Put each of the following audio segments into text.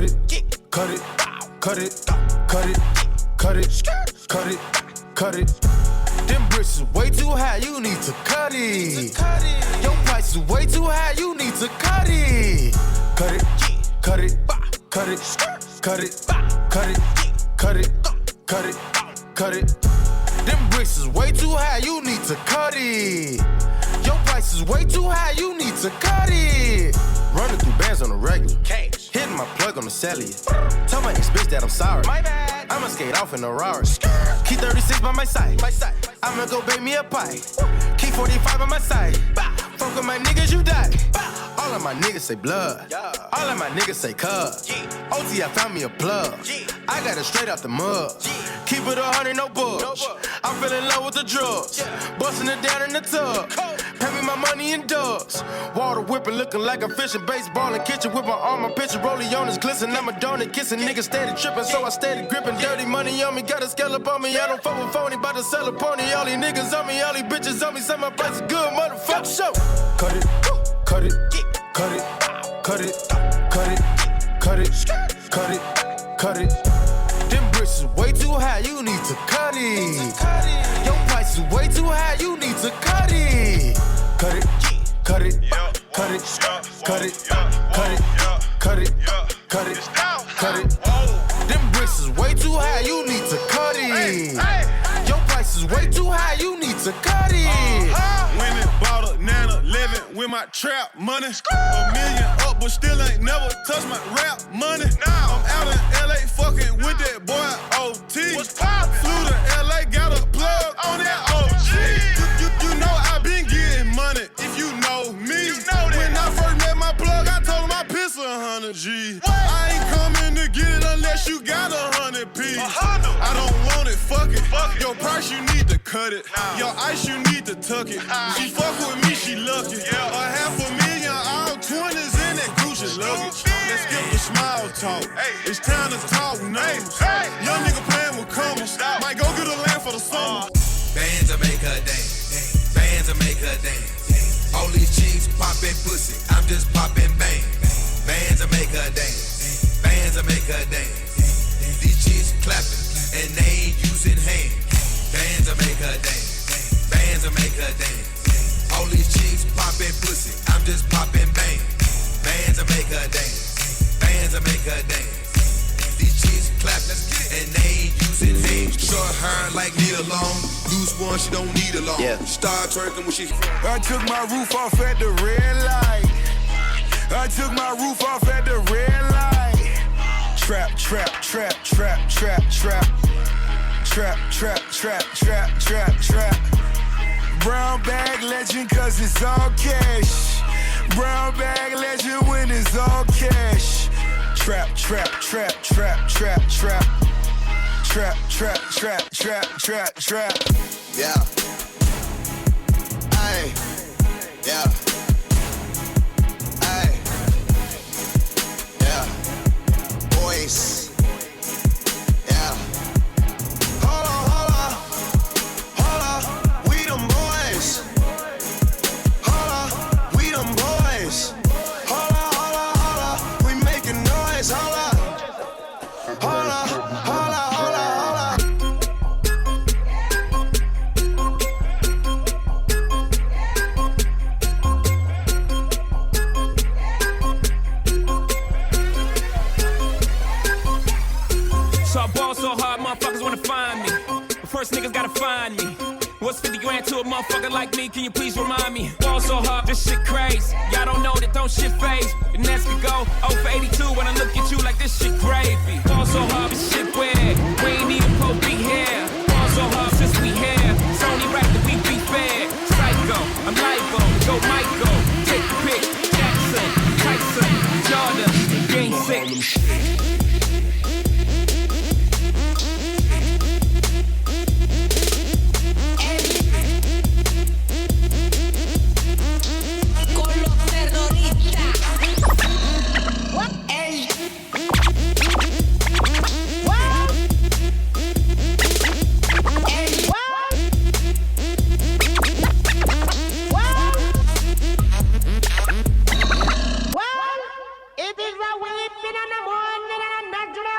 it, cut it, cut it, cut it, cut it, cut it, cut it. Them bricks is way too high, you need to cut it. Your price is way too high, you need to cut it. Cut it, cut it, cut it, cut it, cut it, cut it, cut it, cut it. Them bricks is way too high, you need to cut it. Your price is way too high, you need to cut it. Running through bands on the regular. Hitting my plug on the cellular. Tell my ex-bitch that I'm sorry. My bad. I'ma skate off in a Rari. Key 36 by my side. I'ma go bake me a pie. Key 45 by my side. Fuck with my niggas, you die. All of my niggas say blood. All of my niggas say cuz. OT, I found me a plug. I got it straight out the mud. Keep it 100, no bugs. I fell in love with the drugs. Busting it down in the tub. Pay me my money in dubs. Water whipping, looking like a fishing. Baseball in kitchen with my arm, my pitcher. Rollie on his glisten. I'm a donut kissing. Niggas steady tripping, so I steady gripping. Dirty money on me, got a scale up on me. I don't fuck with phony, bout to sell a pony. All these niggas on me, all these bitches on me. Say my price is good, motherfucker. Show. Cut it, cut it, cut it, cut it, cut it, cut it, cut it, cut it. Them bricks is way too high, you need to cut it. Your price is way too high, you need to cut it. Cut it, cut it, cut it, cut it, cut it, cut it, cut it, cut it. Them bricks is way too high, you need to cut it. Your price is way too high, you need to cut it. Winning bought a Nana, living with my trap money. A million up, but still ain't never touched my rap money. I'm out in LA fucking with that boy OT. What's poppin'? Flew to LA, got a plug on that OG. You know I been getting money, if you know me. You know that. When I first met my plug, I told him I piss 100 G. I ain't coming to get it unless you got 100 P. I don't want it, fuck it. Your price, you need to cut it. Your ice, you need to tuck it. She fuck with me, she lucky. $500,000, all 20s in that Gucci luggage. Let's skip the small talk. It's time to talk numbers. Young nigga playing with commas. Might go get a land for the summer. Bands will make her dance. Bands will make her dance. All these chicks poppin' pussy, I'm just poppin' bang. Bands will make her dance. Bands will make her dance. These chicks clapping and they ain't using hands. Bands will make her dance. Bands will make her dance. All these chicks poppin' pussy, I'm just poppin' bang. Bands will make her dance. Bands will make her dance. These chicks clapping and they ain't using hands. Short hair like Nia Long. Loose one, she don't need a long. Start twerking when she. I took my roof off at the red light. I took my roof off at the red light. Trap, trap, trap, trap, trap, trap. Trap, trap, trap, trap, trap, trap. Brown bag legend cause it's all cash. Brown bag legend when it's all cash. Trap, trap, trap, trap, trap, trap. Trap, trap, trap, trap, trap, trap. Yeah. Aye. Yeah. Aye. Yeah. Boys. Yeah. Hold on, hold on. Hold on. We them boys. Hold on. We them boys. Hold on, hold on, hold on. We making noise. Hold on. Hold on. Hold on. So hard, motherfuckers wanna find me. But first niggas gotta find me. What's 50 grand to a motherfucker like me? Can you please remind me? Ball so hard, this shit crazy. Y'all don't know that don't shit phase. The next could go 0 for 82 when I look at you like this shit gravy. Ball so hard, this shit weird. We ain't even supposed to be here. Ball so hard since we here. It's only right that we be fair. Psycho, I'm lipo, go Michael. Take the pick, Jackson, Tyson, Jordan, Game 6. It is a weeping and a mourning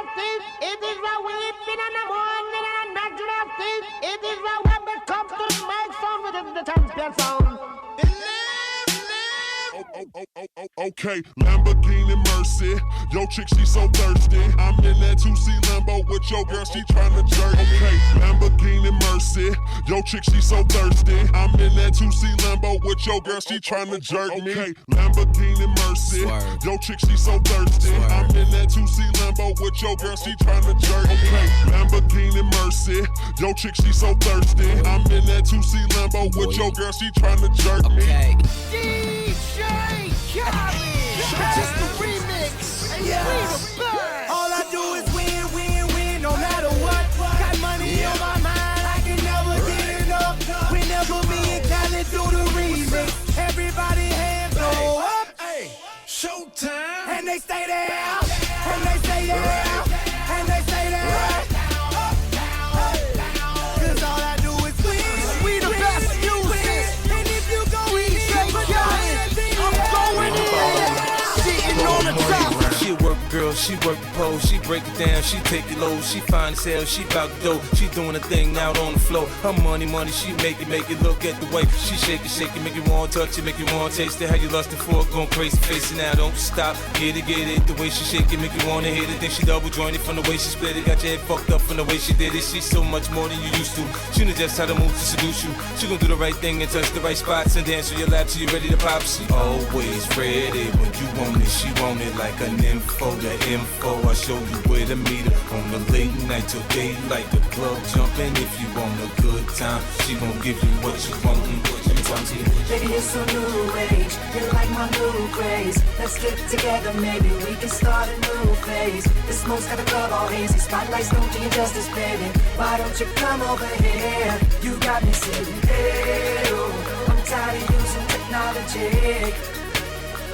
of thieves. It is where we been in the morning and a nudge of thieves. It is where we become to the mic sound with the champion sound. Okay, Lamborghini Mercy. Yo, chick, she so thirsty. I'm in that 2C Lambo with your girl, she tryna jerk. Okay, Lamborghini Mercy. Yo, chick, she so thirsty. I'm in that 2C Lambo with your girl, she tryna jerk me. Okay, Lamborghini Mercy. Yo, chick, she so thirsty. I'm in that 2C Lambo with your girl, she tryna jerk. Okay, Lamborghini Mercy. Yo, chick, she so thirsty. I'm in that 2C Lambo with your girl, she tryna jerk me. Okay. DJ Khaled, just the remix. All I do is win, win, win, no matter what. Got money on my mind, I can never get enough. Whenever me and Khaled do the remix, everybody hands go up. Hey, showtime. And they stay there, and they stay there, and they stay there. Cause all I do is win. We the best music. And if you go DJ Khaled, I'm going in. Sitting on the top. She a work girl, she work the pole, she break it down, she take it low, she fine as hell, she bout the dough, she doing a thing out on the floor. Her money, she make it look at the way she shake it, make you want to touch it, make you want to taste it. How you lustin' for it, going crazy, facing now, don't stop, get it, the way she shake it, make you wanna hit it. Then she double jointed from the way she split it, got your head fucked up from the way she did it. She's so much more than you used to. She knows just how to move to seduce you. She gon' do the right thing and touch the right spots and dance on your lap till you ready to pop. She always ready when you want it, she want it like an info, the info. I show you where to meet her on the late night till daylight. The club jumping if you want a good time. She gon' give you what you want. Baby, you're so new age. You're like my new craze. Let's get together, maybe we can start a new phase. This smoke's got the club all hazy. Spotlights don't do you justice, baby. Why don't you come over here? You got me sitting hey, oh. I'm tired of using technology.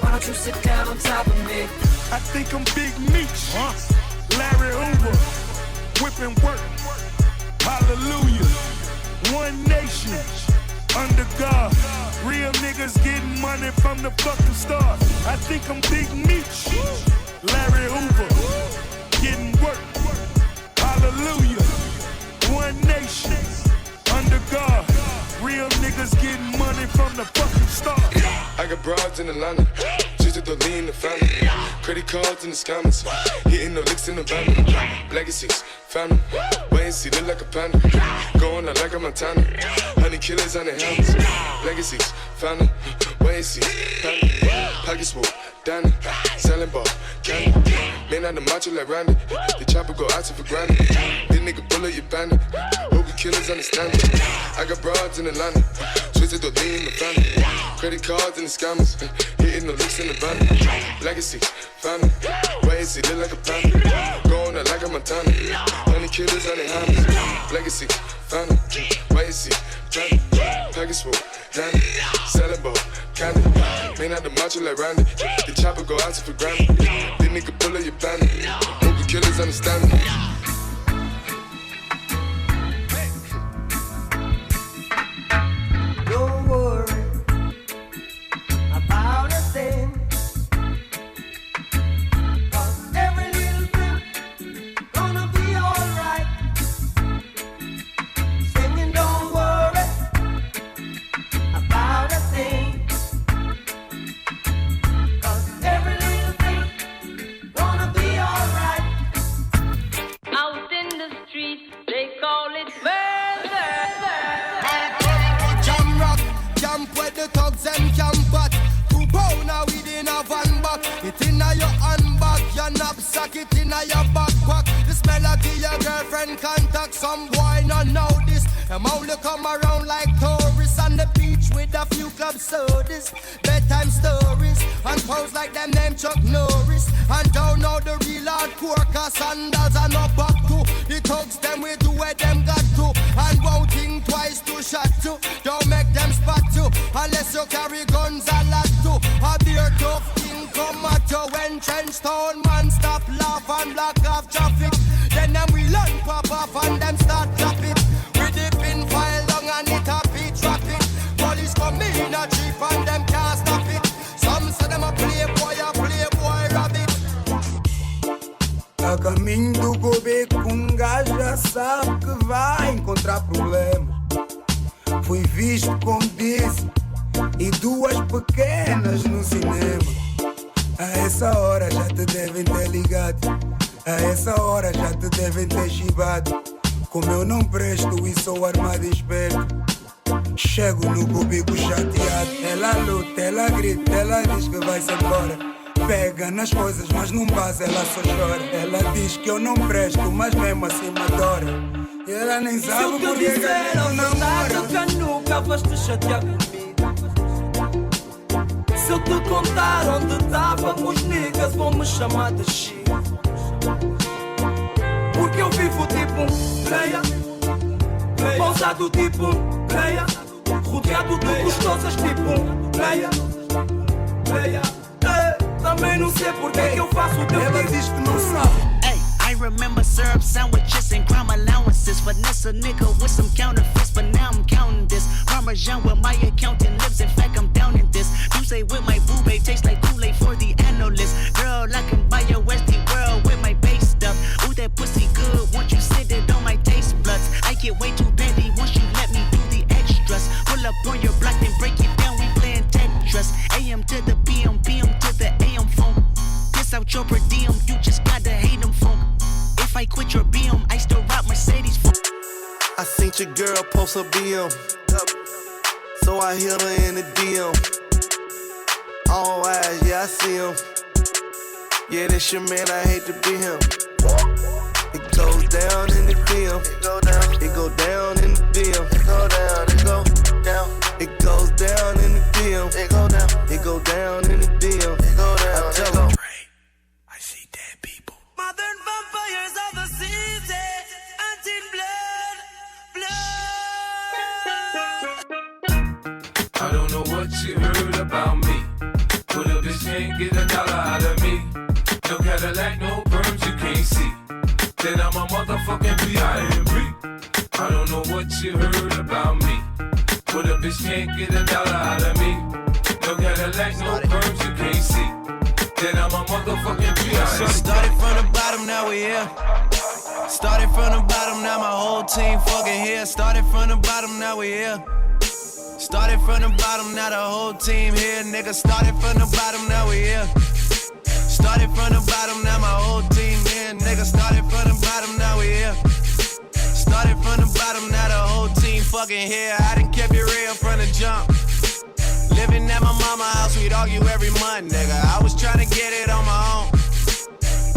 Why don't you sit down on top of me? I think I'm Big Meech, Larry Hoover, whipping work, hallelujah. One nation, under God. Real niggas getting money from the fucking start. I think I'm Big Meech, Larry Hoover, getting work, hallelujah. One nation, under God. Real niggas getting money from the fucking start. I got broads in Atlanta, just to the lean the family. Credit cards in the scammers, hitting the licks in the van. Legacies, family, wait and see, look like a panda. Going out like a Montana, honey killers on the helmets. Legacies, family, wait and see, family. Pockets full, Danny, selling ball, candy. Man on the macho like Randy, the chopper go out to for granted. This nigga bullet, you bandit. Hope you killers understand it. I got broads in Atlanta, twisted the lean the family. Credit cards and the scammers, hitting the licks in the van. Legacies, family, wait and see, look like a panda. Going out like a Montana, honey killers on the hammers. Legacies, family, wait and see, family. Package full, Danny, selling ball, candy. Man out the macho like Randy, the chopper go out to for granted. This nigga bullet, you bandit. Hope you killers understand me. Don't worry about a thing. 'Cause every little thing gonna be alright. Singing, don't worry about a thing. 'Cause every little thing gonna be alright. Out in the streets, they call it murder. Jam rock, camp where the thugs and camp at. 2 pound now within a van back. It in a your handbag, your knapsack, it in a your backpack. The smell of your girlfriend contact. Some boy not know this. Them only come around like tourists on the beach with a few club sodas, bedtime stories, and pose like them name Chuck Norris. And don't know the real hardcore, cause sandals are not back to. The thugs them way to where them got to. And won't think twice to shot to. Don't make them spot to. Unless you carry guns a lot to. A beer tough thing come at you when trench town man stop laugh and block off traffic. Then them we learn pop off and them start clap it. We dip in file long and it a beat traffic. Police come in a jeep and them can't stop it. Some say them a playboy rabbit. A caminho do Gobeco, gajo já sabe que vai encontrar problema. Fui visto como disse e 2 pequenas no cinema. A essa hora já te devem ter ligado, a essa hora já te devem ter chibado. Como eu não presto e sou armado e esperto, chego no Gobeco chateado. Ela luta, ela grita, ela diz que vai-se embora. Pega nas coisas, mas não passa, ela só chora. Ela diz que eu não presto, mas mesmo assim me adora. E ela nem sabe por que eu não namoro. Que nunca vais te chatear comigo. Se eu te contar onde estávamos, niggas vão me chamar de Chico. Porque eu vivo tipo um player, pousado tipo um player, rodeado de gostosas tipo um player. Também não sei porque que eu faço o teu. Ela diz que não sabe. I remember syrup sandwiches and crime allowances. Finesse a nigga with some counterfeits, but now I'm counting this. Parmesan where my accountant lives, in fact I'm down in this. You say with my boo babe tastes like Kool-Aid for the analyst. Girl, I can buy your Westie world with my base stuff. Ooh, that pussy good, once you sit it on my taste buds. I get way too petty once you let me do the extras. Pull up on your block and break it down, we playing Tetris. AM to the PM, PM to the AM phone. Piss out your per diem, you just gotta hate them phone. If I quit your BM, I still rock Mercedes. I seen your girl post her BM, so I hit her in the DM. All eyes, yeah, I see him. Yeah, this your man, I hate to be him. It goes down in the DM. It go down in the DM. It go down, it go down. It goes down in the DM. It go down. It go down in the DM. It go down. I tell him. I see dead people. Modern vampires of the city, until blood. I don't know what you heard about me, but a bitch can't get $1 out of me. No Cadillac, no perms you can't see. Then I'm a motherfucking B.I.M.B. I don't know what you heard about me, but a bitch can't get $1 out of me. No Cadillac, no perms you can't see. Then I'm a motherfucking B.I.M.B. Started from the bottom, now we here. Started from the bottom, now my whole team fucking here. Started from the bottom, now we here. Started from the bottom, now the whole team here. Nigga, started from the bottom, now we here. Started from the bottom, now my whole team here. Nigga, started from the bottom, now we here. Started from the bottom, now the whole team fucking here. I done kept it real from the jump. Living at my mama's house, we'd argue every month, nigga. I was trying to get it on my own.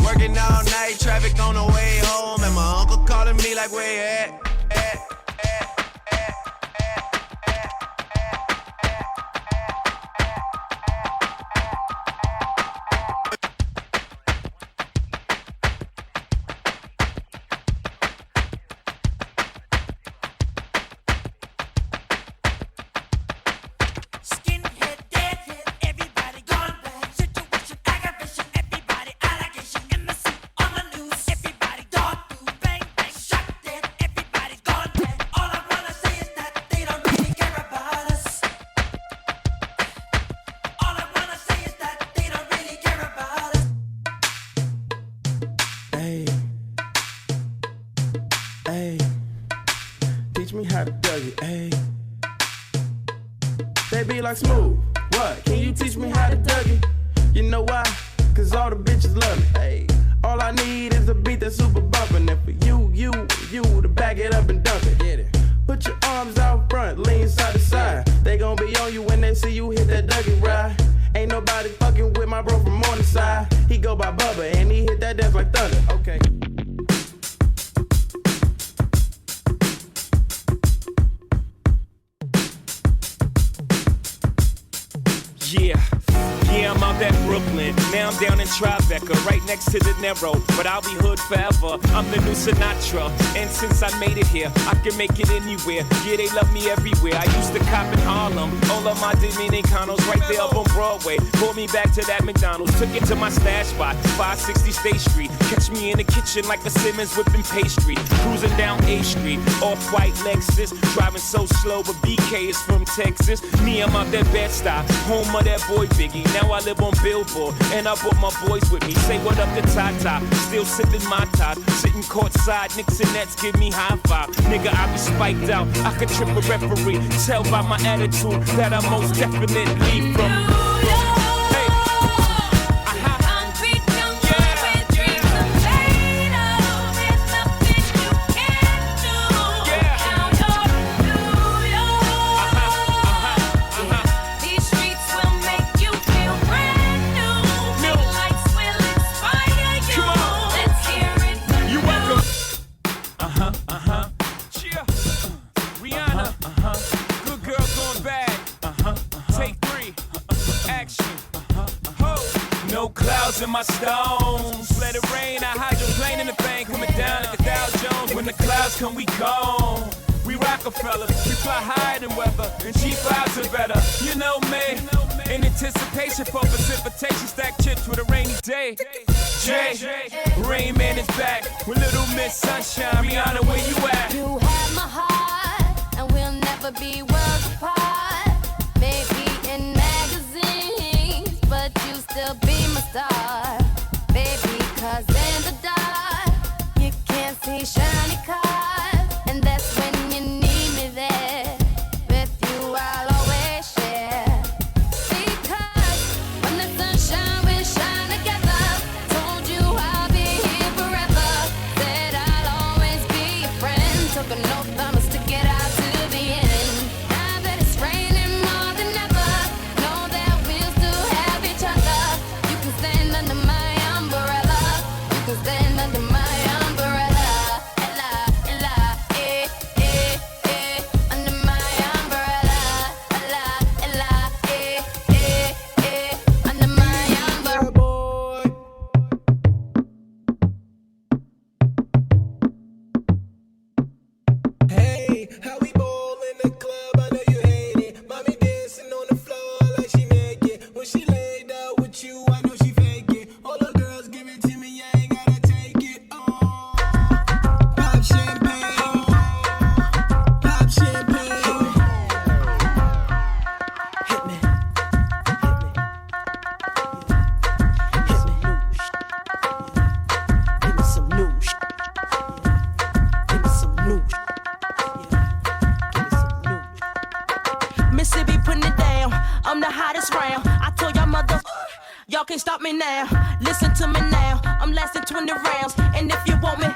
Working all night, traffic on the way home. And my uncle calling me like, where you at? Smooth, what? Can you teach me how to Dougie? You know why? Cause all the bitches love me. Hey, all I need is a beat that's super bumpin'. And for you to back it up and dump it. Get it. Put your arms out front, lean side to side. They gon' be on you when they see you hit that Dougie ride. Ain't nobody fucking with my bro from Morningside. He go by Bubba and he hit that dance like thunder. Okay. Yeah, I'm out at Brooklyn. Now I'm down in Tribeca, right next to De Niro. But I'll be hood forever. I'm the new Sinatra. And since I made it here, I can make it anywhere. Yeah, they love me everywhere. I used to cop in Harlem. All of my Dominicanos right there up on Broadway. Pulled me back to that McDonald's. Took it to my stash spot, 560 State Street. Catch me in the kitchen like the Simmons whipping pastry. Cruising down A Street, off-white Lexus. Driving so slow, but BK is from Texas. Me, I'm out that Bed-Stuy, home of that boy Biggie. Now I live on Billboard, and I bought brought my boys with me. Say what up to Tata, still sipping my top. Sitting courtside, Knicks and Nets give me high five. Nigga, I be spiked out, I could trip a referee. Tell by my attitude that I most definitely from. In my stones, let it rain. I hydroplane in the bank, coming down like a Dow Jones. When the clouds come, we gone. We Rockefeller, we fly higher than weather, and G5s are better. You know me, in anticipation for precipitation, stack chips with a rainy day. Jay, Rain Man is back with Little Miss Sunshine. Rihanna, where you at? You have my heart, and we'll never be worlds apart. Maybe in magazines, but you still be my star, baby, 'cause in the dark you can't see shiny cars, and that's when you need me there. With you I'll always share, because when the sunshine we shine together. Told you I'll be here forever, said I'll always be your friend. Took an oath I'ma stick it out to the end. Now that it's raining more than ever, know that we'll still have each other. Stand under my umbrella. You can stand under my umbrella. Ella, Ella, under my umbrella. Ella, Ella, under my umbrella. Boy. Hey, how we ball in the club? I know you hate it. Mommy dancing on the floor like she naked. When she laid out with you, I know she fake it. All the girls give it to me, I ain't gotta take it. Oh, pop champagne, pop champagne. Hit me, give me some new shit. Give me some new shit. Mississippi putting it down, I'm the hottest round. I told y'all mother, y'all can't stop me now. Listen to me now, I'm lasting 20 rounds. And if you want me,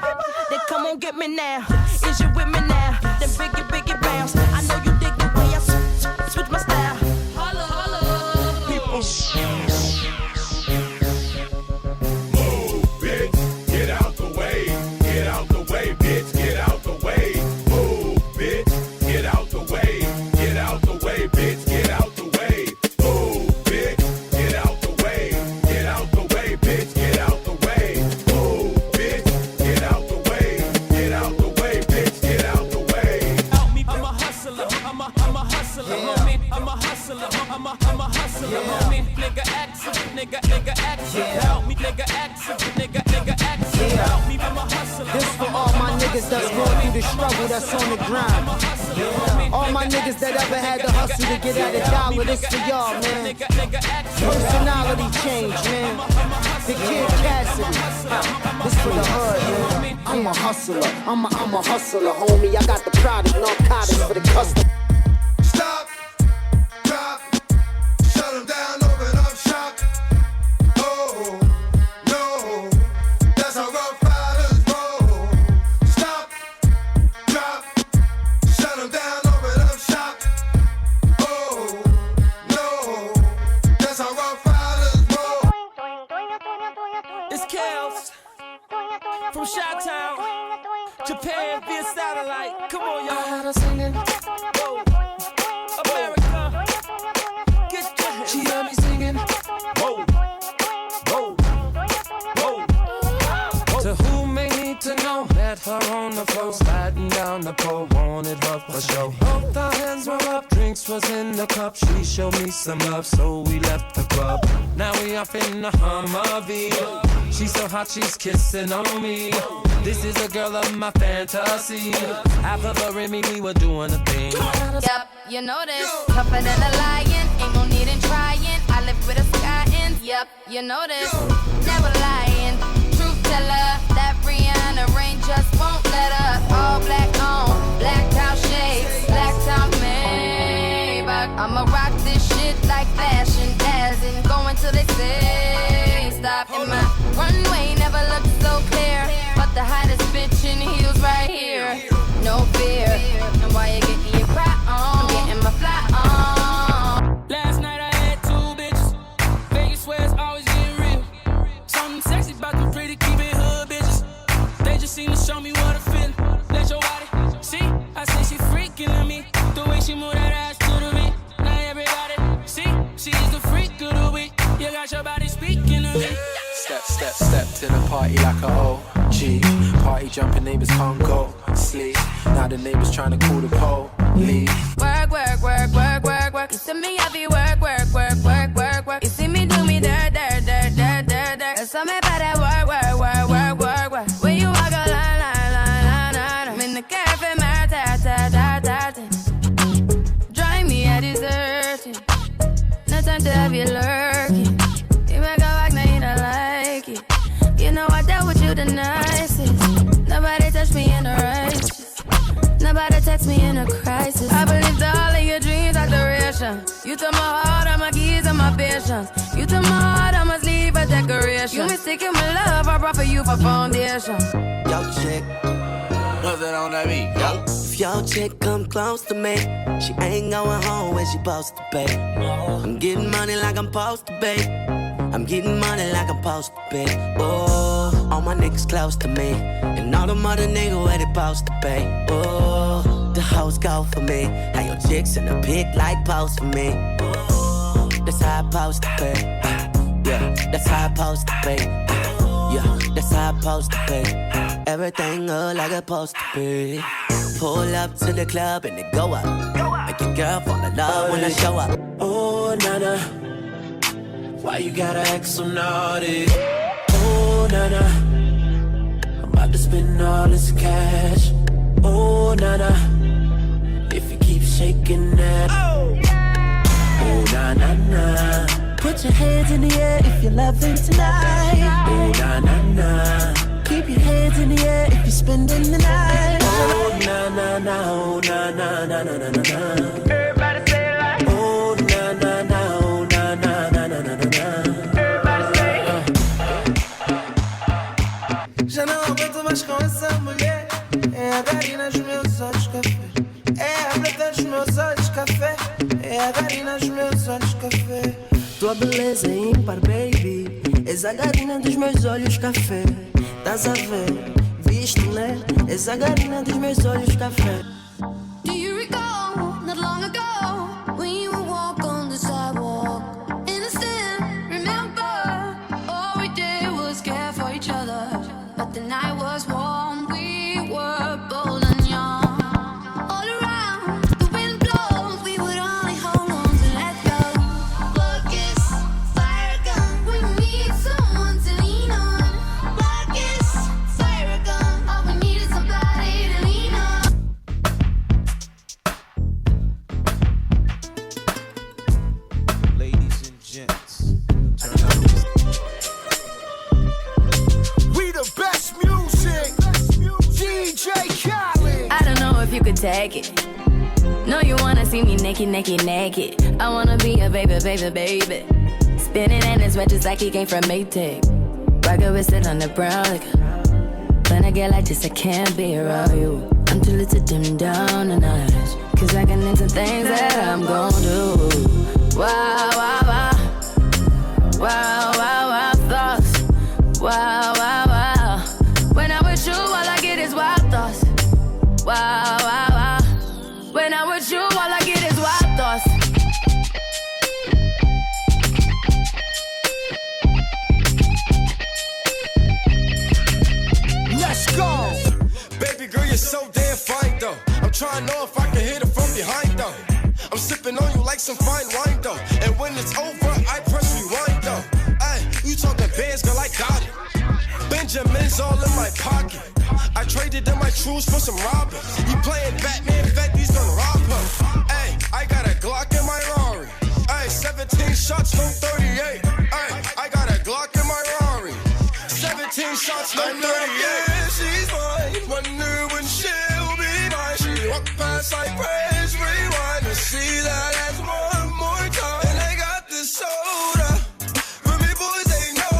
then come on get me now. Is you with me now? Then biggie bounce. I know you dig the way I switch my style. Holla, holla, people. Move, bitch, get out the way. Get out the way, bitch, get out the way. Move, bitch, get out the way. Get out the way, bitch, get out the way. Move, bitch, get out the way. Get out the way, bitch, get out the way. Move, bitch, get out the way. Get out the way, bitch, get out the way. Help me, I'm a hustler, I'm a hustler, homie. I'm a hustler, I'm a hustler, homie. Nigga action, nigga action. Help me, nigga action, nigga action. Help me, I'm a hustler. This for all my niggas that's going through the struggle, that's on the grind. All my niggas that ever had to hustle to get at a dollar, this for y'all, man. Personality change, man. The Kid Cassidy. This for the hood, man. I'm a hustler, I'm a hustler, homie. I got the product, narcotics for the custom. Stop, drop, shut them down, open up shop. Oh, no, that's how rough riders roll. Stop, drop, shut them down, open up shop. Oh, no, that's how rough riders roll. It's Kels from Chi-Town, Japan via satellite. Come on, y'all. I gotta sing it. America, get your hands. She heard me singing. Whoa, whoa, whoa. To who may need to know, met her on the floor, sliding down the pole, wanted her for show. Both our hands were up, drinks was in the cup. She showed me some love, so we left the club. Now we off in the Humvee. She's so hot, she's kissing on me. This is a girl of my fantasy. Half of her and me, we were doing a thing. Yep, you know this. Tougher than a lion, ain't no need in trying. I live with a sky in, Yep, you know this. Never lying, truth teller. That Rihanna rain just won't let up. All black on, black cow shades, black top Maybach. I'ma rock this shit like fashion, as in going till they say stop. And my runway never looked so clear, but the hottest bitch in heels right here. No fear, and why you getting your cry on? I'm getting my fly on. Last night I had 2 bitches. Vegas where it's always getting real. Something sexy about them pretty, keep it hood bitches. They just seem to show me what I feel. Let your body see. I say she freaking on me. The way she move that ass to the beat. Now everybody see. She is the freak of the week. You got your body speaking to me. Step, step, step to the party like a OG. Party jumping neighbors can't go sleep. Now the neighbors trying to call the police. Work, work, work, work, work, work. You see me, I be work, work, work, work, work, work. You see me do me dirt, dirt, dirt, dirt, dirt, dirt. There's something about that work, work, work, work, work, work. When you walk a line, line, line, line, line. I'm in the cafe, my ta, ta, ta, ta, ta. Drive me a desertion. No time to have you lurking. You make a walk, now you don't like it. You know I dealt with you the nicest. Nobody touched me in the righteous. Nobody text me in a crisis. I believed all of your dreams are duration. You took my heart, all my keys, and my patience. You took my heart, I must leave a decoration. You mistaken my love, I brought for you for foundation. Yo, chick, what's that on that beat? Yo. If your chick come close to me, she ain't going home where she supposed to be. I'm getting money like I'm supposed to be. I'm getting money like I'm supposed to be. Oh, all my niggas close to me, and all them other niggas where they supposed to be. Oh, the hoes go for me. How your chicks in the pit like post for me. Oh, that's how I supposed to be. Yeah, that's how I supposed to be. Yeah, that's how I supposed to be. Everything look like it's supposed to be. Pull up to the club and it go up. Make your girl fall in love when I show up. Oh, nana, why you gotta act so naughty? Oh, nana, I'm about to spend all this cash. Oh, nana, if you keep shaking that. Oh, na na na. Put your hands in the air if you're loving tonight. Oh, na na na. Keep your hands in the air if you're spending the night. Oh, na na na. Oh, na na na na na na. Everybody say it like. Oh, na na na. Oh, na na na na na na. Everybody say it. Já não aguento mais com essa mulher. É a Garina dos meus olhos café. É a preta dos meus olhos café. É a Garina dos meus olhos café. Tua beleza é ímpar, baby. És a Garina dos meus olhos café. Tás a ver, visto, né? És a Garina dos meus olhos café. Do you recall, not long ago, when you would walk on the sidewalk? Innocent, remember, all we did was care for each other. But the night was warm, we were bold and young. All around, the wind blows, we would only hold on to let go. Blood kiss, fire gun, we need someone to lean on. Blood kiss, fire gun, all we need is somebody to lean on. Ladies and gents, We the best music. DJ Khaled. I don't know if you could take it. No, you wanna see me naked, naked, naked. I wanna be a baby, baby, baby. Spinning in his red just like he came from Maytag. Rocket with it on the brown liquor. When I get like this, I can't be around you. I'm too little to dim down the night. Cause I can into things that I'm gon' do. Wow, wow, wow. Wow, wow, wow, thoughts. Wow, wow, wow. When I'm with you, all I get is wild thoughts. Wow, wow, wow. When I'm with you, all I get is wild thoughts. Let's go. Baby girl, you're so damn fine though. I'm trying to know if I can hit it from behind though. I'm sipping on you like some fine wine though. And when it's over, I press rewind though. Ay, you talking bands, girl, I got it. Benjamin's all in my pocket. I traded in my trues for some robbers. You playing Batman, Fetty's gonna rob her. Ay, I got a Glock in my Rari. Ay, 17 shots from 38. Ay, I shots, no 38. She's mine, wonder when she'll be mine. She walk past like praise, rewind to see that ass one more time. And I got this soda, for me boys they know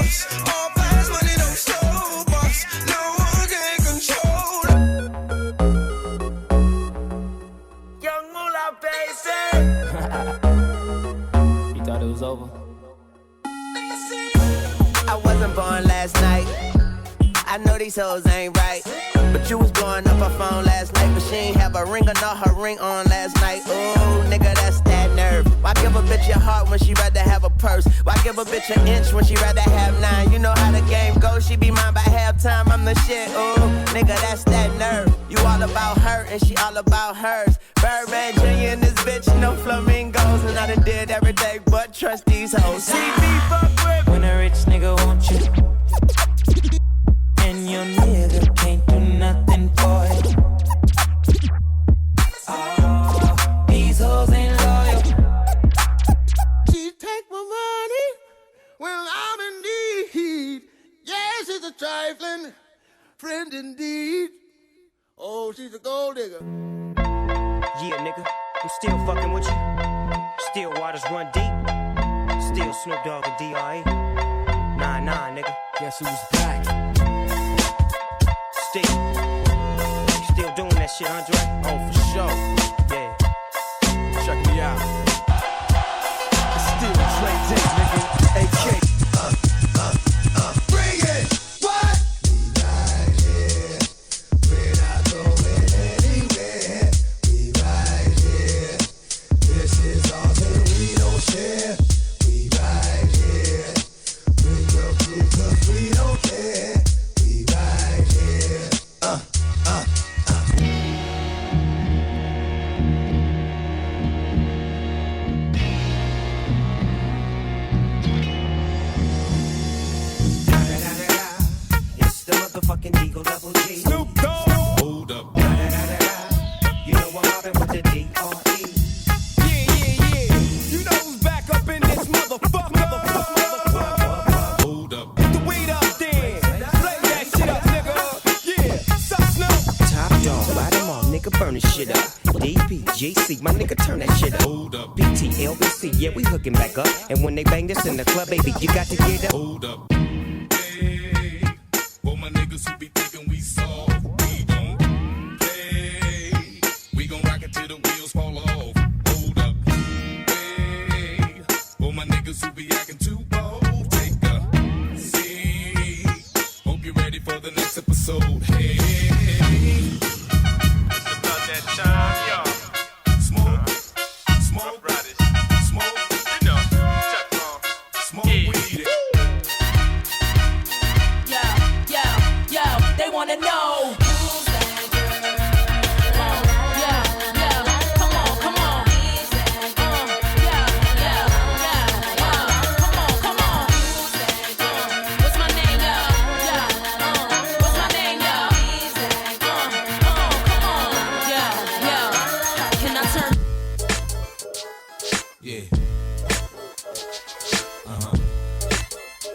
us. All fast money, no slow us. No one can control it. Young Moolah, baby. You thought it was over? I wasn't born last night. I know these hoes ain't right. But you was blowing up her phone last night. But she ain't have a ring or not her ring on last night. Ooh, nigga, that's that nerve. Why give a bitch your heart when she rather have a purse? Why give a bitch an inch when she rather have 9? You know how the game goes, she be mine by halftime. I'm the shit, ooh, nigga, that's that nerve. You all about her and she all about hers. Birdman Jr. and this bitch, no flamingos. And I done did everything but trust these hoes. See me fuck with when a rich nigga want you, and your nigga can't do nothing for it. Oh, these hoes ain't loyal. She take my money when I'm in need. Yes, she's a trifling friend indeed. Oh, she's a gold digger. Yeah, nigga, I'm still fucking with you. Still waters run deep. Still Snoop Dogg and D.R.E. Nah, nigga. Guess who's back? Still doing that shit, Andre? Oh, for sure. Yeah. Check me out. It's still Dre Day, nigga. AK. Bring it! What? We right here. We're not going anywhere. We right here. This is ours and we don't share. We right here. Bring your crew 'cause we don't care. We right here. It's the motherfucking Eagle Double G. Snoop Dogg. Hold up. You know I'm mobbing with the D.R.E. Yeah. You know who's back up in this motherfucker. Hold up. Put the weed up there. Play that shit up, nigga. Yeah. Suck Snoop. Top dog, light them all, nigga, burn this shit up. DPGC, my nigga, turn that shit up. Hold up. PT, LBC, yeah, we hooking back up. And when they bang this in the club, baby, you got to get up. Hold up. Hey, for my niggas who be thinking we soft, we gon' play. We gon' rock it till the wheels fall off. Hold up. Hey, for my niggas who be acting too bold, take a seat. Hope you're ready for the next episode. Hey, it's about that time, y'all. Smoke, brothers, smoke, you know, smoke weed. Yo, they wanna know. Who's that girl? Come on. Come on. What's my name, What's my name, Can I turn? Yeah.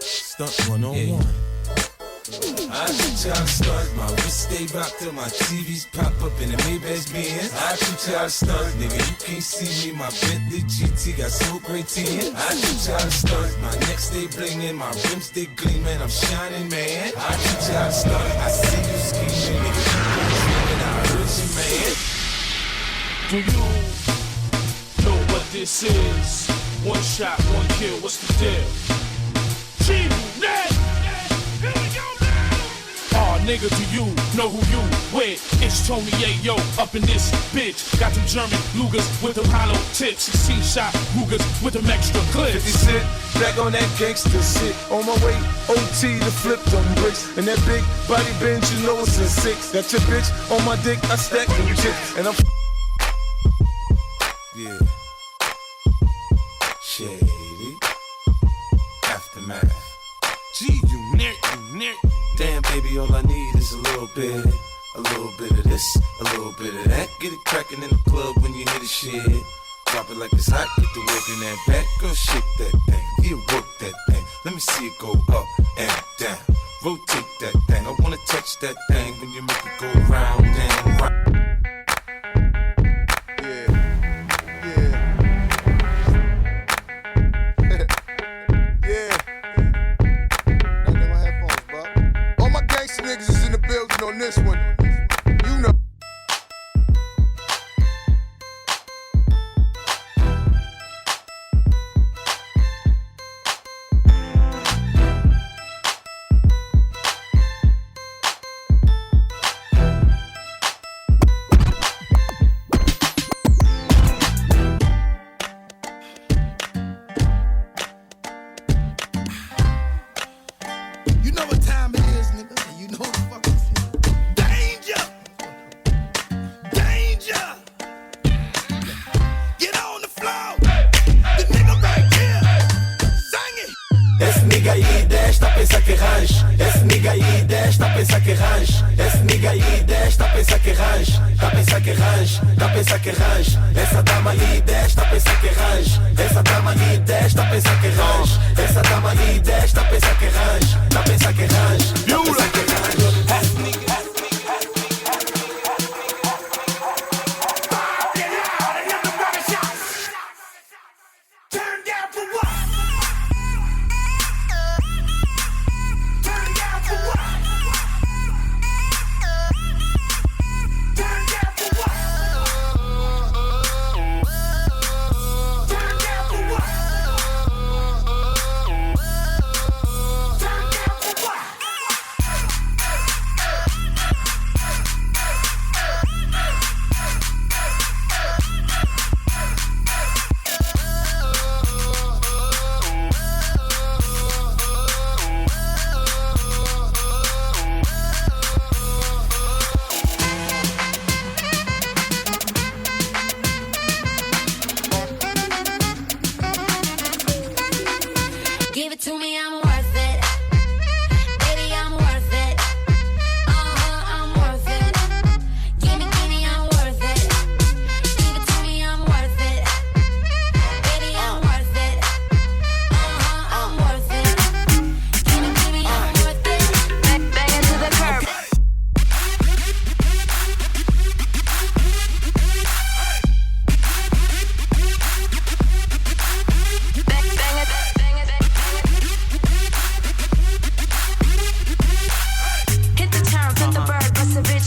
Stunt 101. I teach y'all to start, my wrist stay rocked till my TVs pop up in the Maybach's Benz. I teach y'all to start, nigga, you can't see me, my Bentley GT got smoke great tin. I teach y'all to start, my neck stay blingin', my rims they gleamin', I'm shining, man. I teach y'all to start, I see you scheming, nigga, you dreaming, I heard you, man. Do you know what this is? One shot, one kill, what's the deal? G-Net! Nigga, do you know who you with? It's Tony Ayo up in this bitch. Got them German Lugers with them hollow tips. 16 shot Rugers with them extra clips. 50 Cent, back on that gangster shit. On my way, OT to flip them bricks. And that big body bench, you know it's a 6. That your bitch on my dick, I stack them chips. And I'm Yeah. Shady. Aftermath. Gee, you near. Damn, baby, all I need is a little bit of this, a little bit of that. Get it crackin' in the club when you hear the shit. Drop it like it's hot, get the work in that back. Girl, shake that thing, yeah, work that thing. Let me see it go up and down. rotate that thing. I wanna touch that thing when you make it go round and round. Niggas is in the building on this one. You know. You know what time it is, nigga. You know what the fuck it is. Danger! Danger! Get on the floor! The nigga right here! Sing it! Esse nigga aí desta pensa que range. Esse nigga aí desta pensa que range. Esse nigga aí desta pensa que range. Tá pensa que range, tá pensa que range. Essa dama aí desta pensa que range. Essa dama aí desta pensa que range. Essa dama aí desta pensa que range. Tá pensa que range, tá pensa que range. Esse nigga. Give it to me, I'm worth it. Baby, I'm worth it. I'm worth it. Give me, I'm worth it. Give it to me, I'm worth it. Baby, I'm worth it. I'm worth it. Give me, I'm worth it. Bang it to the curb.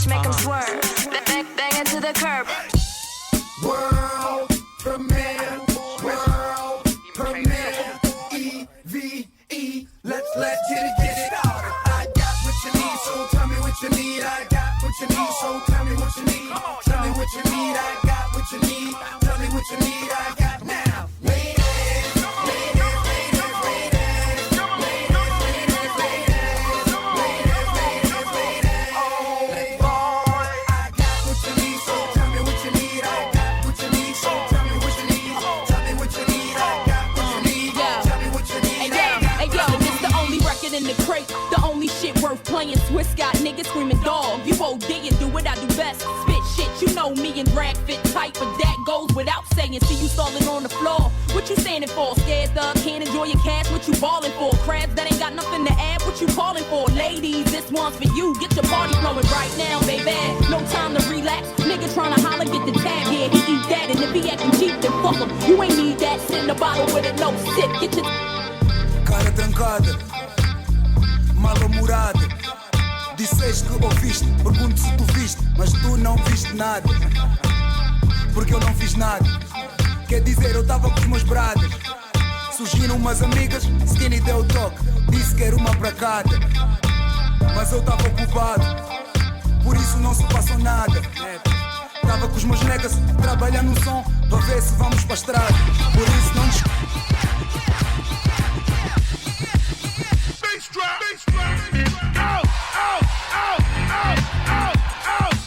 Make them swerve. Bang it to the curb. World premiere. World premiere. EVE. Let's get it out. I got what you need, so tell me what you need. I got what you need, so tell me what you need. Tell me what you need. I got what you need. Tell me what you need. I got now. In the crate, the only shit worth playing. Swiss got niggas screaming dog. You OD and do what I do best. Spit shit, you know me and rag fit tight, but that goes without saying. See you stalling on the floor. What you standing for? Scared thug, can't enjoy your cash. What you ballin' for? Crabs that ain't got nothing to add. What you calling for? Ladies, this one's for you. Get your party flowing right now, baby. No time to relax. Nigga tryna holler, get the tab. Yeah, he eat that, and if he acting cheap, then fuck him. You ain't need that. Sit in the bottle with a no sip. Get your cara trancada, mal-humorada. Disseste que ouviste, pergunto se tu viste, mas tu não viste nada. Porque eu não fiz nada. Quer dizer, eu tava com os meus bradas. Surgiram umas amigas, Skinny deu toque, disse que era uma pra cada. Mas eu tava ocupado, por isso não se passou nada. Tava com os meus negas, trabalhando no som, pra ver se vamos pra estrada. Por isso não nos...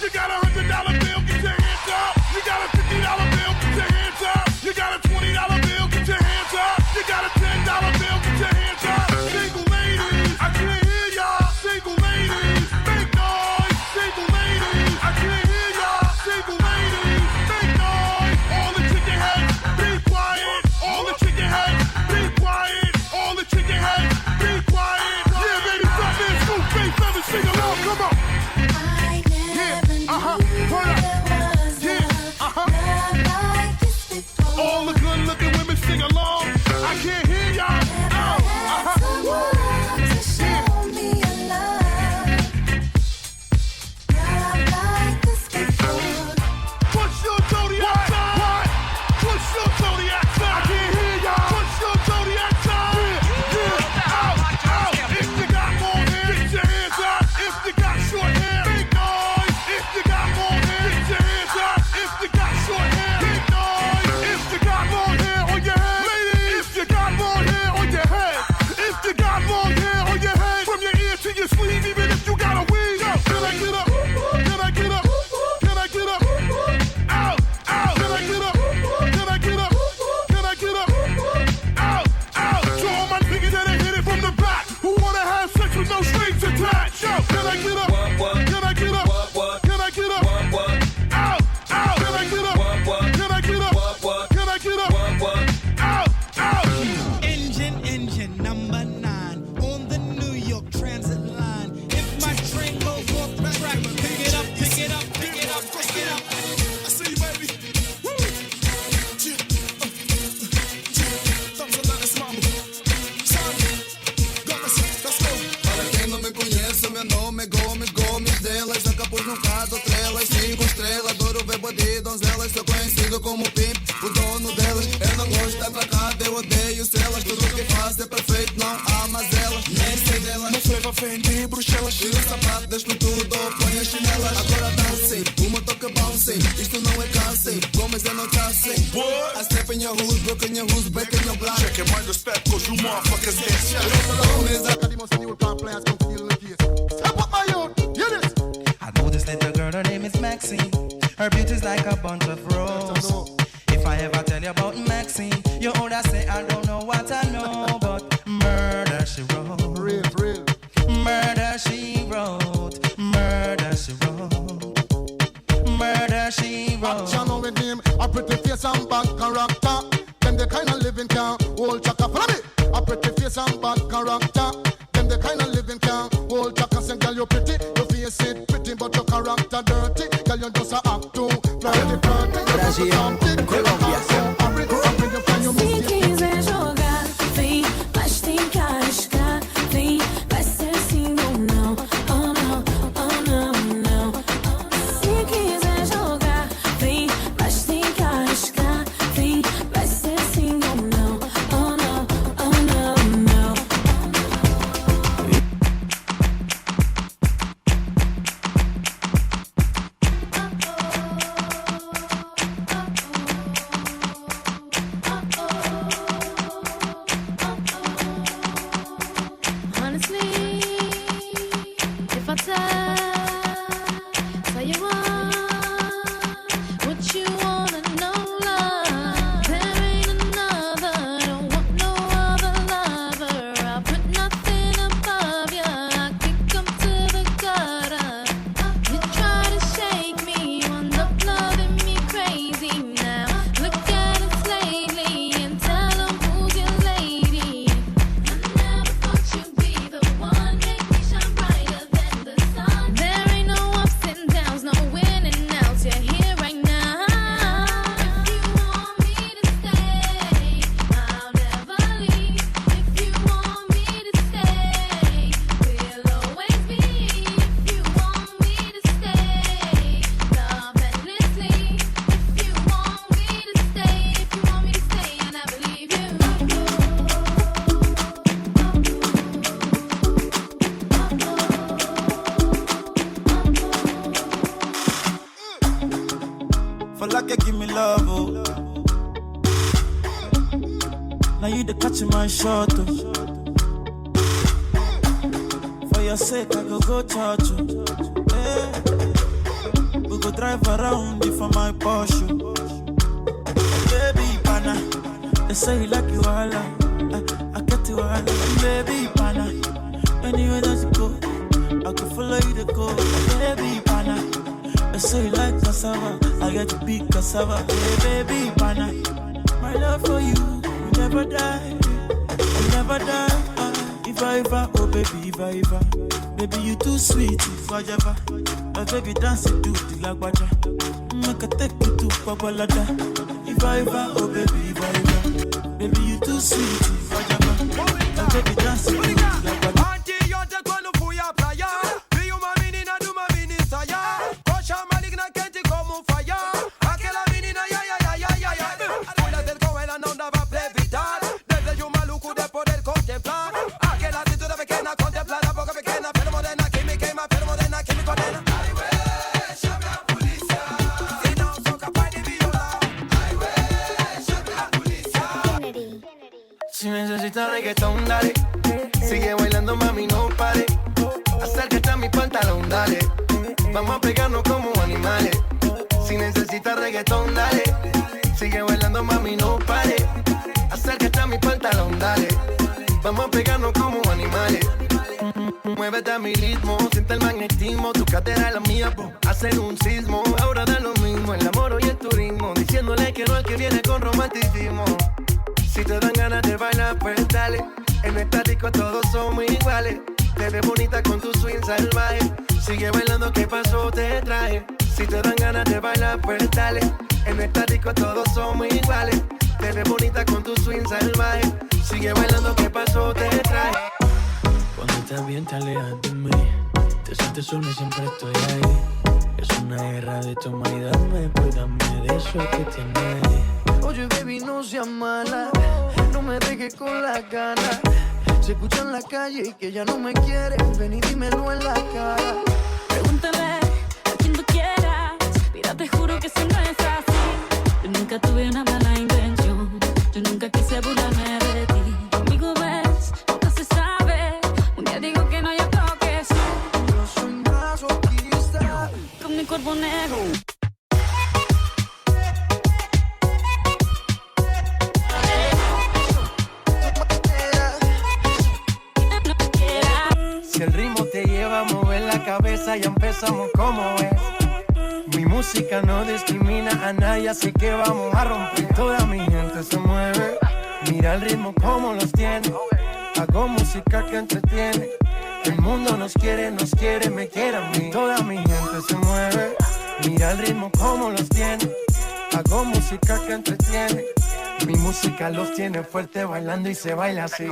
You got a $100 bill, get your hands up. You got a $50 bill, get your hands up. You got a $20 bill, get your hands up. You got a $10 bill, get your hands up. Single ladies, I can't hear y'all. Single ladies, make noise. Single ladies, I can't hear y'all. Single ladies, make noise. All the chicken heads, be quiet. All the chicken heads. I get up? Can I get up? Can I get up? Out, out. Can I get up? Can I get up? Can I get up? Out, out. Engine number 9 on the New York Transit line. If my train goes off the track, pick it up, pick it up, pick it up, pick it up. I see you, baby. Woo. Estamos andando esse mambo. Sabe? Let's go. Para quem não me conhece, meu nome é Gomes delas. Já capuz no caso, trelas, 5 estrelas. Adoro ver body, donzelas. Sou conhecido como Pimp, o dono delas. Eu não gosto de atracada, eu odeio celas. Tudo que faço é perfeito, não há mazelas. Nem sei delas. Não fleva, vende, bruxelas. Tira o sapato, desce tudo, põe as chinelas. Agora dancem, uma toca bouncing. Isto não é cansem, Gomes eu não cansem. I step in your hood, broke in your hood, break in your block. Check it, my respect, cause you motherfuckers get shot. I know this little girl, her name is Maxine. Her beauty's like a bunch of roses. If I ever tell you about Maxine, you older say I don't know what I know, but murder she wrote. Real. Murder she wrote. Murder she wrote. Murder she wrote. Action with him, a pretty face and bad character. Them the kind of living can hold chaka. Follow me. A pretty face and bad character. Them the kind of living can hold chaka. Say girl you pretty, your face it pretty, but your character dirty. Girl you just a act too flirty. Brasil, Colômbia. Se quiser jogar, vem, mas tem que arriscar. Vem, vai ser sim ou não. Oh não, oh não, não. Se quiser jogar, vem, mas tem que arriscar. Vem, vai ser sim ou não. Oh não, oh não, não. Honestly, if I tell you what you wanna know, love, there ain't another. Don't want no other lover. I put nothing above ya. I kick 'em to the gutter. You try to shake me, wind up loving me crazy now. Look at us lately and tell 'em who's your lady. I never thought you'd be the one, make me shine brighter than the sun. There ain't no ups and downs, no in and outs. You're here right now. If you want me to stay, I'll never leave. If you want me to stay, we'll always be. If you want me to stay, love endlessly. If you want me to stay, I never leave you. For like you give me love, oh. Now you the catch my shot, oh. For your sake, I go church, oh. Hey. We go drive around you for my Porsche. Baby, pana, they say you like you all, I get you all. Baby, pana, anywhere that you go, I can follow you to go. Baby, pana. I say you like cassava, I get to be cassava. Hey, baby, pana, my love for you will never die, will never die. If I ever, oh baby, if I ever, baby you too sweet, if I ever, my baby dance it to the lagwaja, make a take you to Babalada. If I ever, oh baby, if I ever, baby you too sweet, if I ever, my baby dance it to the lagwaja. Auntie, yo te cuando fui a playa. Vi una menina de uma menina ya. Cocha maligna que te como falla. Aquela menina ya. Fui del coela não dava pra evitar. Desejo maluco de poder contemplar. Aquela cintura pequena contemplar a boca pequena. Pelo morena que me queima, pelo morena que me condena. Ai, ué, chame a polícia. Se não sou capaz de violar. Ai, ué, chame a polícia. Si necesitas reggaetón, dale. Sigue bailando, mami, no pare. Acércate a mi pantalón, dale. Vamos a pegarnos como animales. Si necesitas reggaetón, dale. Sigue bailando, mami, no pare. Acércate a mi pantalón, dale. Vamos a pegarnos como animales. Muévete a mi ritmo, siente el magnetismo. Tu cadera es la mía, po, hacen un sismo. Ahora da lo mismo, el amor y el turismo. Diciéndole que no al que viene con romanticismo. Si te dan ganas de bailar, pues dale. En esta disco todos somos iguales. Te ves bonita con tu swing salvaje. Sigue bailando, ¿qué pasó? Te traje. Si te dan ganas de bailar, pues dale. En esta disco todos somos iguales. Te ves bonita con tu swing salvaje. Sigue bailando, ¿qué pasó? Te traje. Cuando estás bien te alejas de mí. Te sientes solo y siempre estoy ahí. Es una guerra de toma y dame. Pues dame de eso que tienes. Oye, baby, no seas mala. No me dejes con las ganas. Se escucha en la calle que ya no me quieres. Ven y dímelo en la cara. Pregúntale a quien tú quieras. Mira, te juro que eso no es así. Yo nunca tuve una mala intención. Yo nunca quise burlarme de ti. Conmigo ves, nunca se sabe. Un día digo que no, yo creo que sí. Yo soy masoquista. Con mi cuerpo negro. Si el ritmo te lleva a mover la cabeza, ya empezamos como es. Mi música no discrimina a nadie, así que vamos a romper. Toda mi gente se mueve. Mira el ritmo como los tiene. Hago música que entretiene. El mundo nos quiere, me quiere a mí. Toda mi gente se mueve. Mira el ritmo como los tiene. Hago música que entretiene. Mi música los tiene fuerte bailando y se baila así.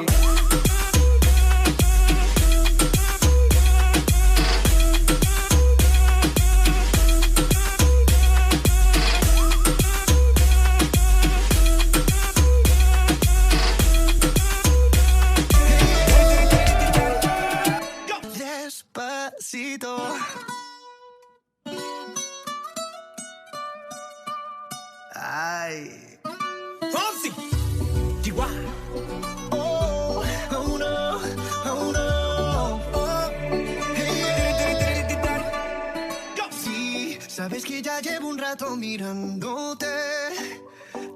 Despacito. Ay. Fonsi. Chihuahua. Oh, oh no, oh no. Oh. Hey. Sí, sabes que ya llevo un rato mirándote.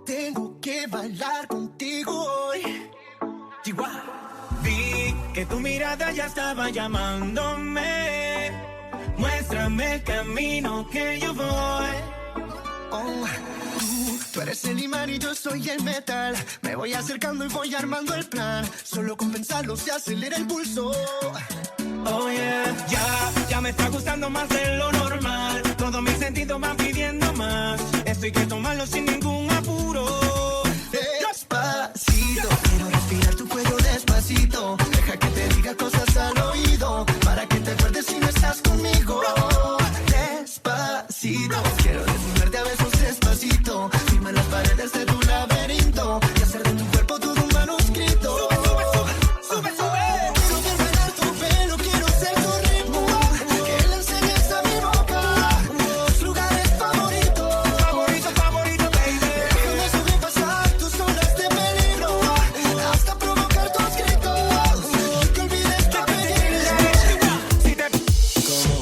Tengo que bailar contigo hoy. Chihuahua. Vi que tu mirada ya estaba llamándome. Muéstrame el camino que yo voy. Oh, tú eres el imán y yo soy el metal. Me voy acercando y voy armando el plan. Solo con pensarlo se acelera el pulso. Oh yeah, ya me está gustando más de lo normal. Todos mis sentidos van pidiendo más. Esto hay que tomarlo sin ningún apuro. Despacito, quiero respirar tu cuello despacito. Deja que te diga cosas al oído, para que te acuerdes si no estás conmigo. Despacito, quiero desnudarte a besos despacito. Firma en las paredes de tu laberinto y hacer de tu cuerpo todo un manuscrito. Sube, sube, sube. Quiero ver bailar tu pelo, quiero ser tu ritmo. Que le enseñes a mi boca tus lugares favoritos. Favorito, baby. Déjame sobrepasar tus zonas de peligro hasta provocar tus gritos. Que olvides que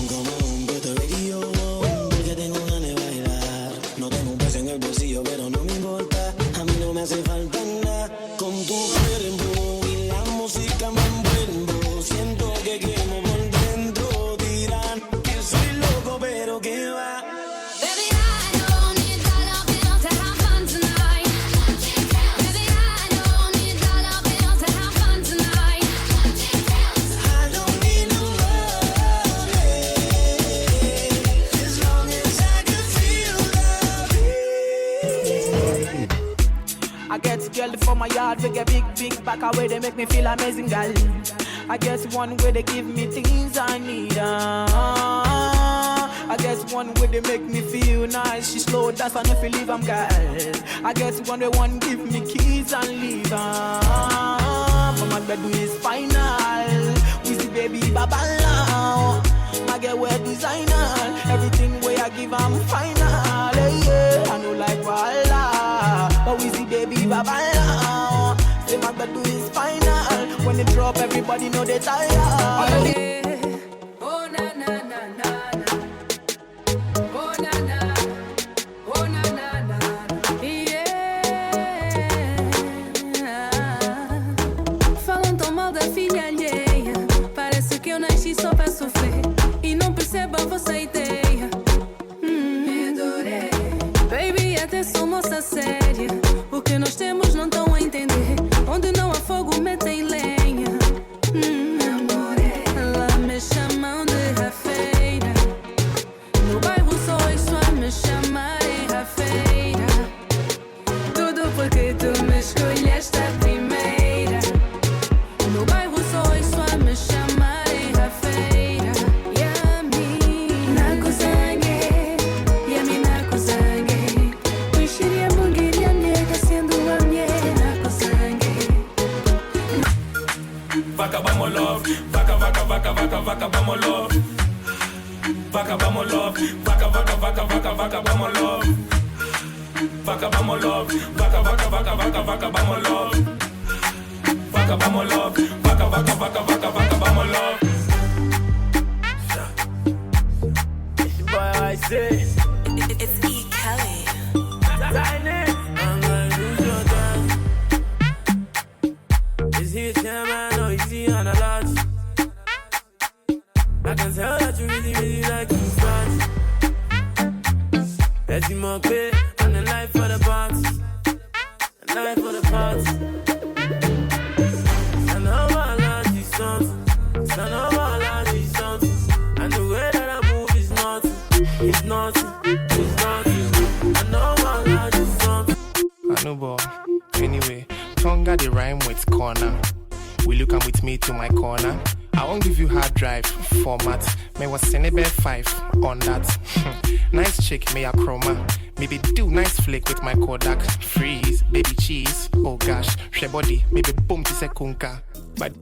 Come on, get the radio on. Porque tengo ganas de bailar. No tengo un peso en el bolsillo, pero no me importa. A mí no me hace falta nada. Con tu cuerpo y la música me envuelvo. Siento que quemo por dentro. Dirán que soy loco, pero que va. Baby, I don't need dollar bills to have fun tonight. Baby, I don't need dollar bills to have fun tonight. I don't need no money, as long as I can feel the beat. I get girl for my yard, we get big back away, they make me feel amazing, girl. I get one way they give me things I need. I get one way they make me feel nice. She slow dance and if you leave, I'm girl. I get one way one give me keys and leave. But my bed is final. We see baby baba now. I get wear designer. Everything way I give, I'm final. Yeah, I know like Walla. But we see baby baba now. Say my bed is final. When they drop, everybody know they tired. Oh yeah, oh na na na na na, oh na na, oh na na na, yeah. Falam tão mal da filha alheia. Parece que eu nasci Vaca, vamos love. Vaca, vaca, vaca, vaca, vaca, vamos love. Vaca, vamos love. Vaca, vaca, vaca, vaca, vaca, vamos love. Vaca, vamos love. Vaca, vaca, vaca, vaca, vaca, vamos love. It's your boy YC. It's E. Kelly. Tiny. I'm gonna lose your time. Is he a chairman or is he on a lot? I can tell that you really, really like him fast. Let's more pay and a life for the parts. A life for the parts. I know I like these songs. I know I like these songs. And the way that I move is naughty. It's naughty. It's naughty. I know I like these songs. I know, boy. Anyway, Tonga the rhyme with corner. Will you come with me to my corner? I won't give you hard drive format. May was Senebe 5 on that. Nice chick, may a chroma. Maybe do nice flick with my Kodak. Freeze, baby cheese. Oh gosh, she body, maybe boom to se kunka. But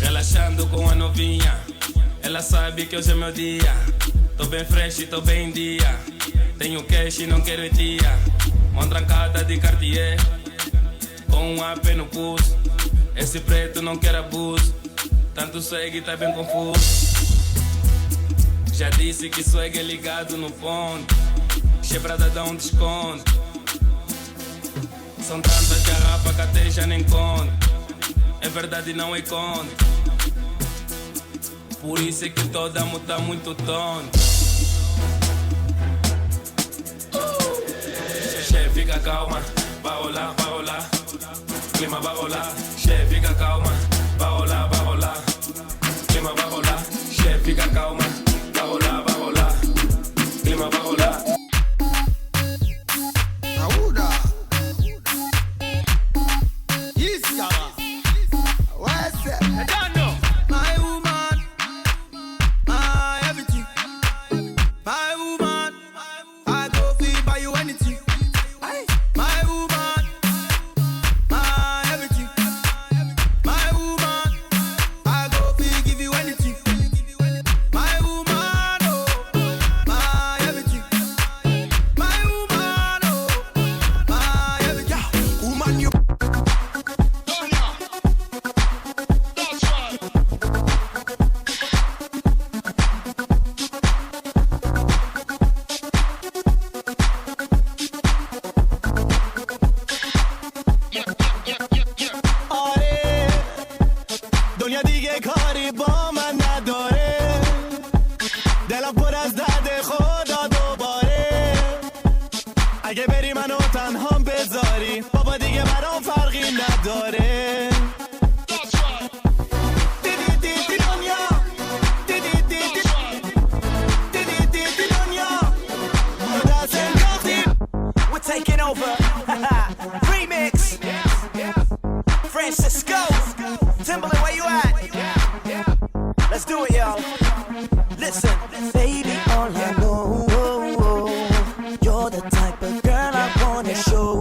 Relaxando com a novinha. Ela sabe que hoje é meu dia. Tô bem fresh, tô bem em dia. Tenho cash e não quero etia. Mão trancada de Cartier. Com AP no pulso. Esse preto não quer abuso. Tanto segue, tá bem confuso. Já disse que swag é ligado no ponto. Chebrada dá desconto. São tantas garrafas que até já nem conto. É verdade, não é conto. Por isso é que toda muda muito tonto. Chefe, fica calma. Vai rolar, vai rolar. Clima vai rolar. Chefe, fica calma. Vai rolar, vai rolar. Clima vai rolar. Chefe, fica calma. Vai rolar, vai rolar. Clima vai rolar. Aouda. Iska. What's up? I don't know. My woman. My everything. My woman. I go feel buy you anything. My woman. My everything. My woman. I go feel give you anything. My woman, oh, my everything. My woman, oh, my everything. Woman, you. آره دنیا دیگه کاری با من نداره دلم پر از درد خدا دوباره اگه بری منو تنها بذاری بابا دیگه برام فرقی نداره دیدی دیدی دنیا دیدی دیدی دیدی دیدی دنیا ما دست انداختیم We're taking over. Remix. Francisco. Timberland, where you at? Let's do it, y'all. Listen. Baby, all I know, you're the type of girl I wanna show.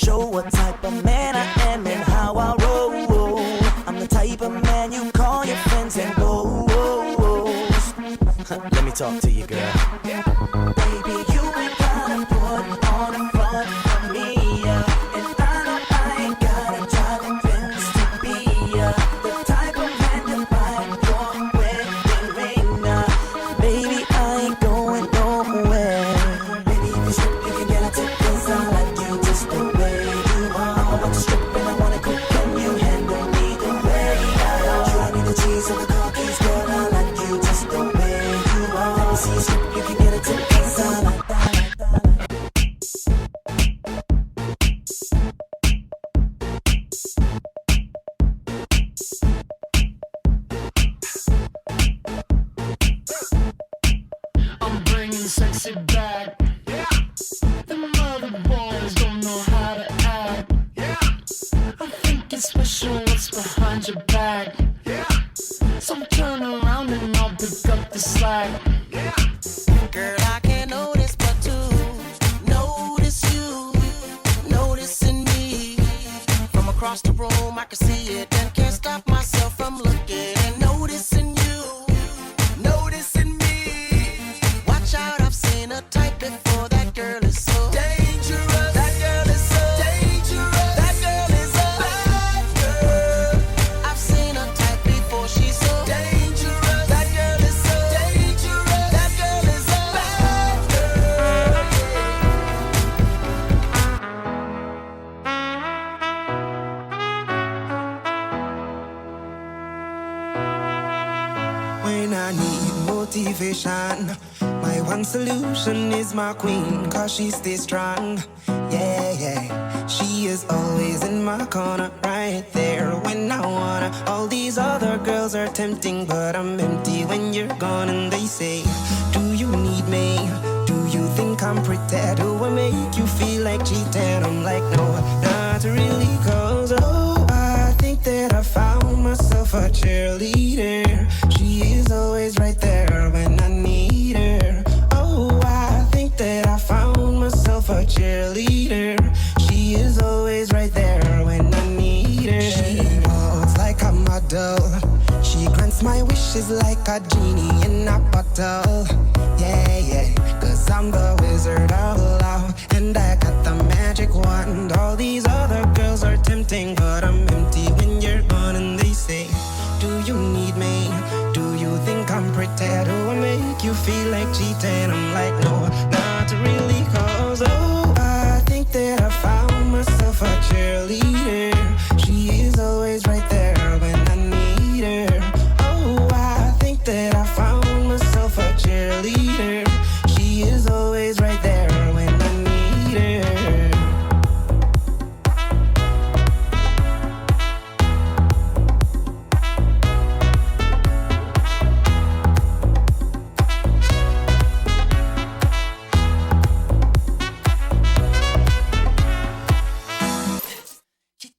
Show what type of man I am and how I roll. I'm the type of man you call your friends and goes. Let me talk to you, girl. Baby, you ain't gotta put on a front for me. And I know I ain't gotta drive a Benz to be the type of man to buy your wedding ring. Baby, I ain't going nowhere. Baby, if you strip, you can get a tip, 'cause I like you just the way you are. I want to strip and I wanna cook, can you handle me the way I am? You need the cheese or the cookies, girl, I like you just the way you are. Let me see you strip, you can get a tip, 'cause I like that. I'm bringing sexy back. The mother boys don't know how to act. I think it's special what's behind your back. So turn around and I'll pick up the slack. Girl, I can't notice but to notice you, noticing me. From across the room, I can see it and can't stop myself from looking and noticing. when I need motivation. My one solution is my queen, cause she stays strong. Yeah, yeah. She is always in my corner, right there when I wanna. All these other girls are tempting, but I'm empty when you're gone. And they say, do you need me? Do you think I'm pretty? Do I make you feel like cheating? I'm like, no, not really, cause oh, I think that I found myself a cheerleader. She is always right there when I need her. Oh, I think that I found myself a cheerleader. She is always right there when I need her. She walks like a model. She grants my wishes like a genie in a bottle. Yeah, yeah, cause I'm the wizard of love, and I got the magic wand. All these other girls are tempting, but I'm empty when you're gone. And they say, do you need me? Do you think I'm pretty? Do I make you feel like cheating? I'm like, no, not really, cause oh, I think that I found myself a cheerleader. She is always right there when I need her. Oh, I think that I found myself a cheerleader. She is always right there when I need her.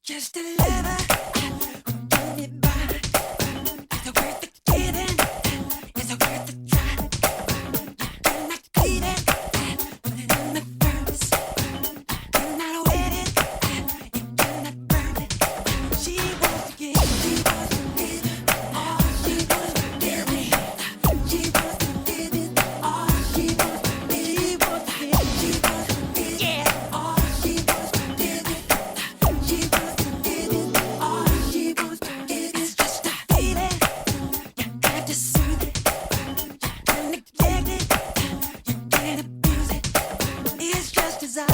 Just a lover, who give it by. Is it worth the giving? Is it worth the try? You're not cleaving, put it in the furnace. You're not waiting, you cannot burn it. She wants to give, she wants to give it all. She wants to give me. She wants to give it all. She wants to give, she wants to give, she wants to give it all. She wants to give it. She wants to give it all. She wants to give it. It's just a feeling. You got to soothe it. You can't neglect it. You can't abuse it. It's just desire.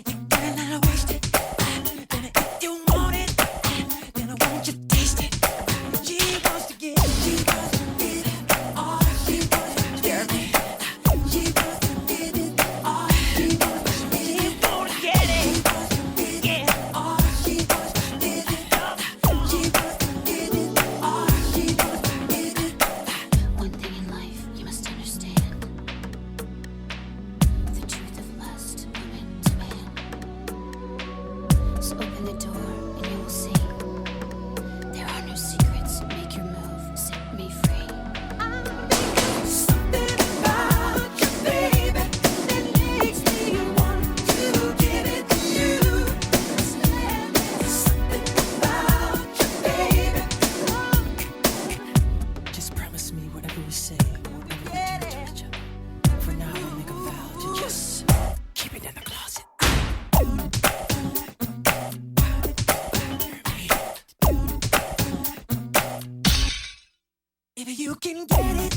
You cannot waste it. And if you want it, then I want you to taste it. She wants to give it. She wants to give it all. She wants to give it. She wants to give it all. She wants to give it. She wants to get it. She wants to give it all. She wants to give it all. She wants to give it all. She wants to give it. One thing in life you must understand: the truth of lust, woman to man. So open the door and you will see there are no secrets. Make your move, set me free. Something about you, baby, that makes me want to give it to you. Something about you, baby. Just promise me whatever we say, whatever we do to each other. For now, we'll make a vow to just keep it in the closet. If you can get it,